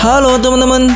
Halo teman-teman.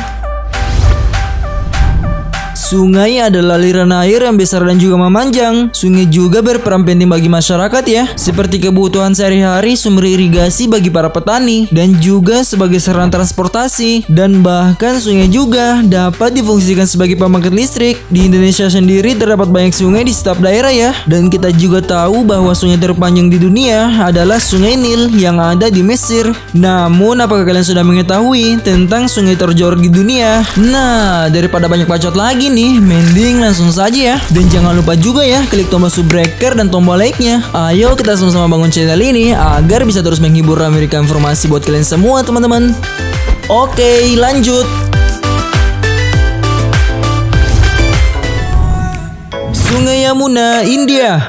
Sungai adalah aliran air yang besar dan juga memanjang. Sungai juga berperan penting bagi masyarakat ya, seperti kebutuhan sehari-hari, sumber irigasi bagi para petani, dan juga sebagai sarana transportasi. Dan bahkan sungai juga dapat difungsikan sebagai pembangkit listrik. Di Indonesia sendiri terdapat banyak sungai di setiap daerah ya. Dan kita juga tahu bahwa sungai terpanjang di dunia adalah Sungai Nil yang ada di Mesir. Namun apakah kalian sudah mengetahui tentang sungai terjorok di dunia? Nah, daripada banyak bacot lagi nih, mending langsung saja ya. Dan jangan lupa juga ya, klik tombol subbreaker dan tombol like-nya. Ayo kita sama-sama bangun channel ini agar bisa terus menghibur dan memberikan informasi buat kalian semua teman-teman. Oke, lanjut. Sungai Yamuna, India.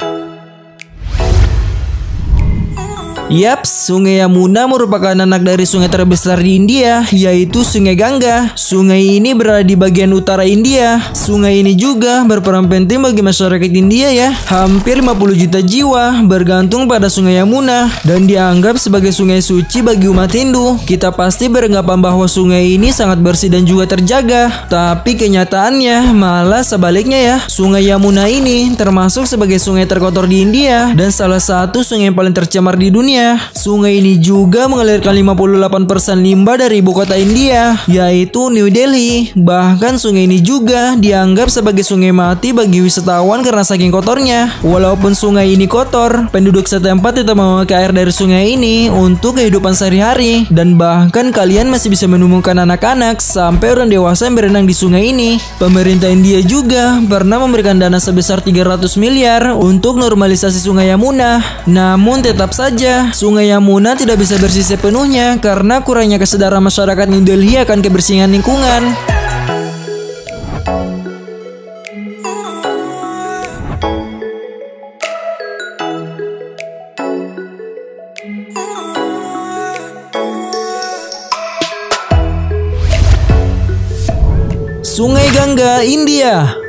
Yap, Sungai Yamuna merupakan anak dari sungai terbesar di India, yaitu Sungai Gangga. Sungai ini berada di bagian utara India. Sungai ini juga berperan penting bagi masyarakat India ya. Hampir 50 juta jiwa bergantung pada Sungai Yamuna dan dianggap sebagai sungai suci bagi umat Hindu. Kita pasti beranggapan bahwa sungai ini sangat bersih dan juga terjaga. Tapi kenyataannya malah sebaliknya ya. Sungai Yamuna ini termasuk sebagai sungai terkotor di India dan salah satu sungai yang paling tercemar di dunia. Sungai ini juga mengalirkan 58% limbah dari ibu kota India, yaitu New Delhi. Bahkan sungai ini juga dianggap sebagai sungai mati bagi wisatawan karena saking kotornya. Walaupun sungai ini kotor, penduduk setempat tetap memakai air dari sungai ini untuk kehidupan sehari-hari. Dan bahkan kalian masih bisa menemukan anak-anak sampai orang dewasa yang berenang di sungai ini. Pemerintah India juga pernah memberikan dana sebesar 300 miliar untuk normalisasi Sungai Yamuna. Namun tetap saja Sungai Yamuna tidak bisa bersih sepenuhnya karena kurangnya kesadaran masyarakat New Delhi akan kebersihan lingkungan. Sungai Gangga, India.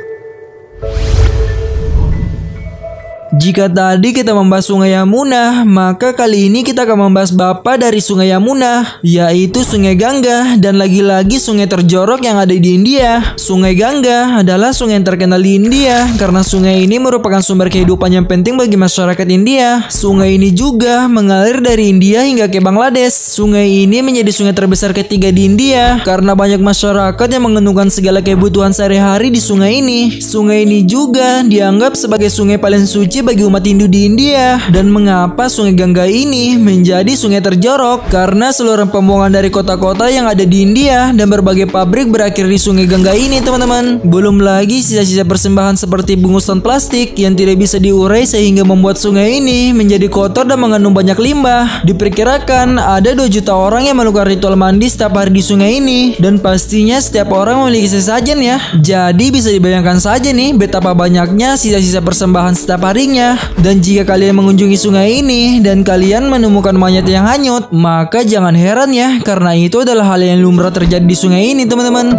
Jika tadi kita membahas Sungai Yamuna, maka kali ini kita akan membahas bapa dari Sungai Yamuna, yaitu Sungai Gangga, dan lagi-lagi sungai terjorok yang ada di India. Sungai Gangga adalah sungai yang terkenal di India karena sungai ini merupakan sumber kehidupan yang penting bagi masyarakat India. Sungai ini juga mengalir dari India hingga ke Bangladesh. Sungai ini menjadi sungai terbesar ketiga di India karena banyak masyarakat yang mengenukan segala kebutuhan sehari-hari di sungai ini. Sungai ini juga dianggap sebagai sungai paling suci bagi umat Hindu di India. Dan mengapa Sungai Gangga ini menjadi sungai terjorok? Karena seluruh pembuangan dari kota-kota yang ada di India dan berbagai pabrik berakhir di Sungai Gangga ini teman-teman. Belum lagi sisa-sisa persembahan seperti bungkusan plastik yang tidak bisa diurai sehingga membuat sungai ini menjadi kotor dan mengandung banyak limbah. Diperkirakan ada 2 juta orang yang melakukan ritual mandi setiap hari di sungai ini. Dan pastinya setiap orang memiliki sesajen ya. Jadi bisa dibayangkan saja nih betapa banyaknya sisa-sisa persembahan setiap harinya. Dan jika kalian mengunjungi sungai ini dan kalian menemukan mayat yang hanyut, maka jangan heran ya, karena itu adalah hal yang lumrah terjadi di sungai ini teman-teman.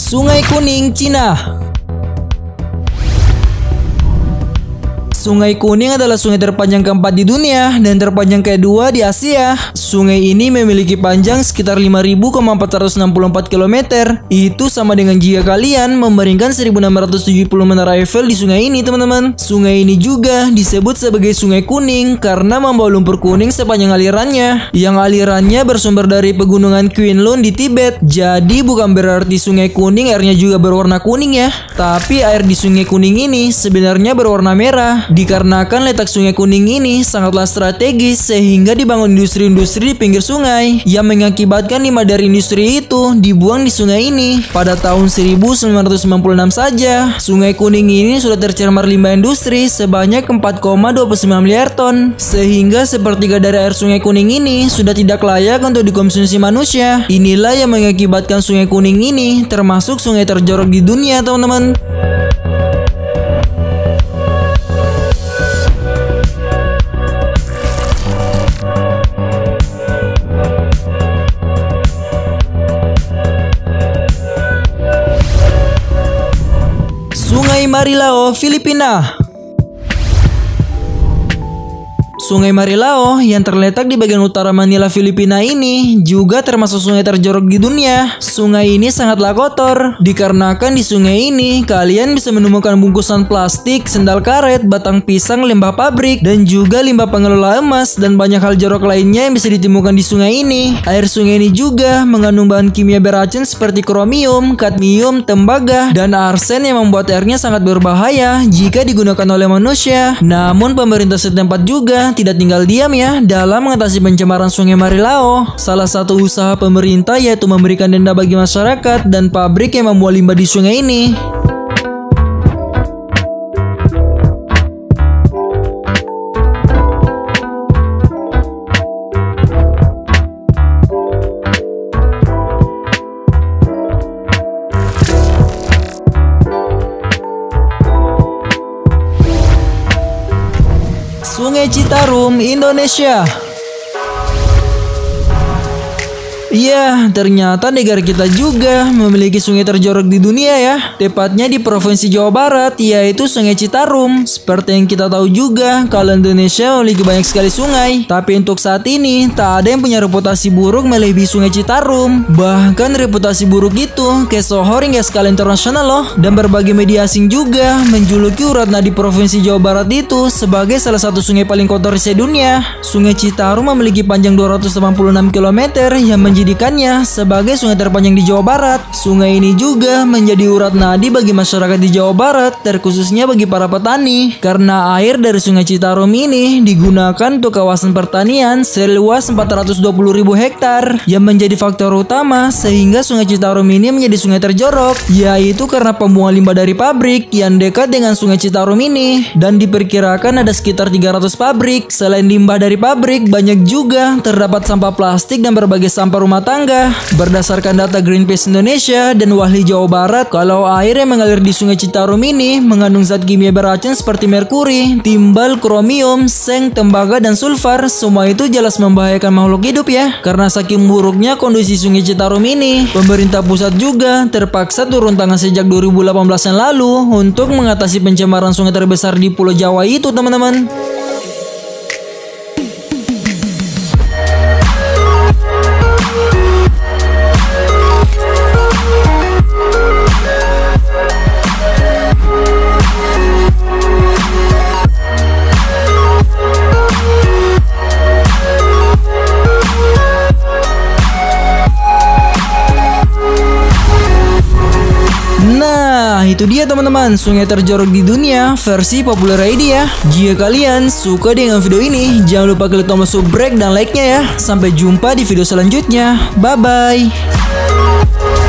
Sungai Kuning, Cina. Sungai Kuning adalah sungai terpanjang keempat di dunia dan terpanjang kedua di Asia. Sungai ini memiliki panjang sekitar 5.464 km. Itu sama dengan jika kalian memeringkan 1.670 menara Eiffel di sungai ini teman-teman. Sungai ini juga disebut sebagai Sungai Kuning karena membawa lumpur kuning sepanjang alirannya. Yang alirannya bersumber dari pegunungan Kuen-Lun di Tibet. Jadi bukan berarti Sungai Kuning airnya juga berwarna kuning ya. Tapi air di Sungai Kuning ini sebenarnya berwarna merah. Dikarenakan letak Sungai Kuning ini sangatlah strategis sehingga dibangun industri-industri di pinggir sungai yang mengakibatkan limbah dari industri itu dibuang di sungai ini. Pada tahun 1996 saja, Sungai Kuning ini sudah tercemar limbah industri sebanyak 4,29 miliar ton. Sehingga sepertiga dari air Sungai Kuning ini sudah tidak layak untuk dikonsumsi manusia. Inilah yang mengakibatkan Sungai Kuning ini termasuk sungai terjorok di dunia teman-teman. Sungai Marilao, Filipina. Sungai Marilao yang terletak di bagian utara Manila, Filipina ini juga termasuk sungai terjorok di dunia. Sungai ini sangatlah kotor, dikarenakan di sungai ini kalian bisa menemukan bungkusan plastik, sendal karet, batang pisang, limbah pabrik, dan juga limbah pengelola emas dan banyak hal jorok lainnya yang bisa ditemukan di sungai ini. Air sungai ini juga mengandung bahan kimia beracun seperti kromium, kadmium, tembaga, dan arsen yang membuat airnya sangat berbahaya jika digunakan oleh manusia. Namun pemerintah setempat juga tidak tinggal diam ya dalam mengatasi pencemaran Sungai Marilao. Salah satu usaha pemerintah yaitu memberikan denda bagi masyarakat dan pabrik yang membuang limbah di sungai ini. Sungai Citarum, Indonesia. Iya, ternyata negara kita juga memiliki sungai terjorok di dunia ya. Tepatnya di Provinsi Jawa Barat, yaitu Sungai Citarum. Seperti yang kita tahu juga, kalau Indonesia memiliki banyak sekali sungai. Tapi untuk saat ini, tak ada yang punya reputasi buruk melebihi Sungai Citarum. Bahkan reputasi buruk itu kesohor hingga skala internasional loh. Dan berbagai media asing juga menjuluki urat nadi Provinsi Jawa Barat itu sebagai salah satu sungai paling kotor di dunia. Sungai Citarum memiliki panjang 286 km yang menjadikannya sebagai sungai terpanjang di Jawa Barat. Sungai ini juga menjadi urat nadi bagi masyarakat di Jawa Barat, terkhususnya bagi para petani. Karena air dari Sungai Citarum ini digunakan untuk kawasan pertanian seluas 420.000 hektar, yang menjadi faktor utama sehingga Sungai Citarum ini menjadi sungai terjorok, yaitu karena pembuangan limbah dari pabrik yang dekat dengan Sungai Citarum ini. Dan diperkirakan ada sekitar 300 pabrik. Selain limbah dari pabrik, banyak juga terdapat sampah plastik dan berbagai sampah rumah tangga. Berdasarkan data Greenpeace Indonesia dan Walhi Jawa Barat, kalau air yang mengalir di Sungai Citarum ini mengandung zat kimia beracun seperti merkuri, timbal, kromium, seng, tembaga, dan sulfur. Semua itu jelas membahayakan makhluk hidup ya. Karena saking buruknya kondisi Sungai Citarum ini, pemerintah pusat juga terpaksa turun tangan sejak 2018 yang lalu untuk mengatasi pencemaran sungai terbesar di Pulau Jawa itu, teman-teman. Nah, itu dia teman-teman, sungai terjorok di dunia versi populer ID ya. Jika kalian suka dengan video ini, jangan lupa klik tombol subscribe dan like-nya ya. Sampai jumpa di video selanjutnya. Bye-bye.